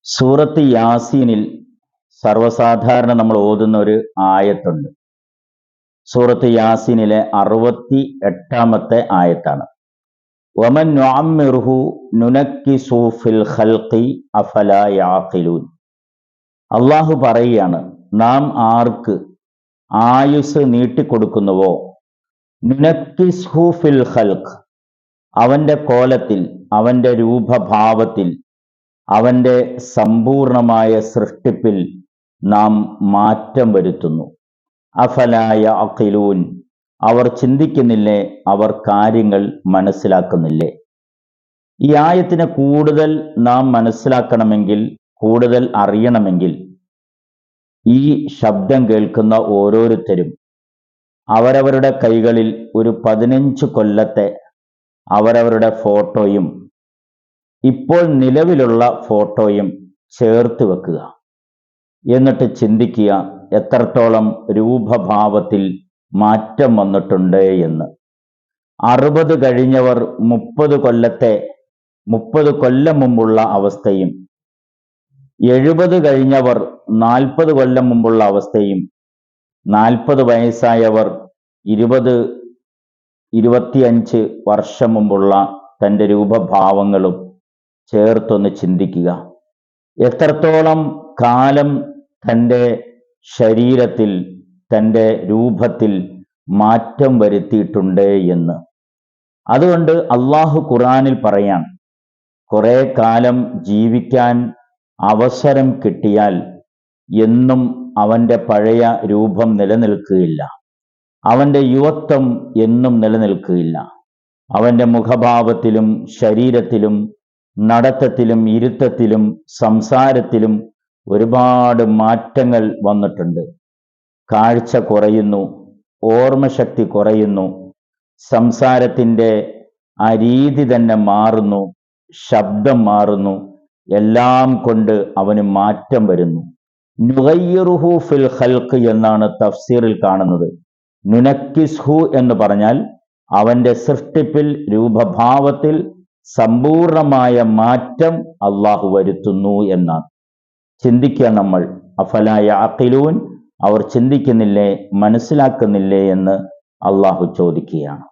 സൂറത്ത് യാസീനിൽ സർവ്വസാധാരണ നമ്മൾ ഓതുന്ന ഒരു ആയത്തുണ്ട്. സൂറത്ത് യാസീനിലെ 68-ാമത്തെ ആയത്താണ്. വമൻ നുഅമ്മിറുഹു നുനക്കിസു ഫിൽ ഖൽഖി അഫലാ യഅഖിലൂൻ. അള്ളാഹു പറയുകയാണ്, നാം ആർക്ക് ആയുസ് നീട്ടിക്കൊടുക്കുന്നുവോ, നുനക്കിസ്ഹു ഫിൽ ഖൽഖ്, അവന്റെ കോലത്തിൽ, അവന്റെ രൂപഭാവത്തിൽ, അവന്റെ സമ്പൂർണമായ സൃഷ്ടിപ്പിൽ നാം മാറ്റം വരുത്തുന്നു. അഫലാ യഅഖിലൂൻ, അവർ ചിന്തിക്കുന്നില്ലേ, അവർ കാര്യങ്ങൾ മനസ്സിലാക്കുന്നില്ലേ? ഈ ആയത്തിനെ കൂടുതൽ നാം മനസ്സിലാക്കണമെങ്കിൽ, കൂടുതൽ അറിയണമെങ്കിൽ, ഈ ശബ്ദം കേൾക്കുന്ന ഓരോരുത്തരും അവരവരുടെ കൈകളിൽ ഒരു 15 കൊല്ലത്തെ അവരവരുടെ ഫോട്ടോയും ഇപ്പോൾ നിലവിലുള്ള ഫോട്ടോയും ചേർത്ത് വെക്കുക. എന്നിട്ട് ചിന്തിക്കുക, എത്രത്തോളം രൂപഭാവത്തിൽ മാറ്റം വന്നിട്ടുണ്ട് എന്ന്. 60 കഴിഞ്ഞവർ 30 കൊല്ലം മുമ്പുള്ള അവസ്ഥയും, 70 കഴിഞ്ഞവർ 40 കൊല്ലം മുമ്പുള്ള അവസ്ഥയും, 40 വയസ്സായവർ 20-25 വർഷം മുമ്പുള്ള തൻ്റെ രൂപഭാവങ്ങളും ചേർത്തൊന്ന് ചിന്തിക്കുക. എത്രത്തോളം കാലം തൻ്റെ ശരീരത്തിൽ, തൻ്റെ രൂപത്തിൽ മാറ്റം വരുത്തിയിട്ടുണ്ട് എന്ന്. അതുകൊണ്ട് അള്ളാഹു ഖുർആനിൽ പറയാൻ, കുറെ കാലം ജീവിക്കാൻ അവസരം കിട്ടിയാൽ എന്നും അവൻ്റെ പഴയ രൂപം നിലനിൽക്കുകയില്ല. അവൻ്റെ യുവത്വം എന്നും നിലനിൽക്കുകയില്ല. അവൻ്റെ മുഖഭാവത്തിലും ശരീരത്തിലും നടത്തത്തിലും ഇരുത്തത്തിലും സംസാരത്തിലും ഒരുപാട് മാറ്റങ്ങൾ വന്നിട്ടുണ്ട്. കാഴ്ച കുറയുന്നു, ഓർമ്മശക്തി കുറയുന്നു, സംസാരത്തിൻ്റെ ആ രീതി തന്നെ മാറുന്നു, ശബ്ദം മാറുന്നു, എല്ലാം കൊണ്ട് അവന് മാറ്റം വരുന്നു. നുഗയ്യിറുഹു ഫിൽ ഖൽഖ് എന്നാണ് തഫ്സീറിൽ കാണുന്നത്. നുനക്കിസ്ഹു എന്ന് പറഞ്ഞാൽ അവന്റെ സൃഷ്ടിപ്പിൽ, രൂപഭാവത്തിൽ സമ്പൂർണമായ മാറ്റം അള്ളാഹു വരുത്തുന്നു എന്നാണ്. ചിന്തിക്കുക നമ്മൾ. അഫലാ യഅഖിലൂൻ, അവർ ചിന്തിക്കുന്നില്ലേ, മനസ്സിലാക്കുന്നില്ലേ എന്ന് അള്ളാഹു ചോദിക്കുകയാണ്.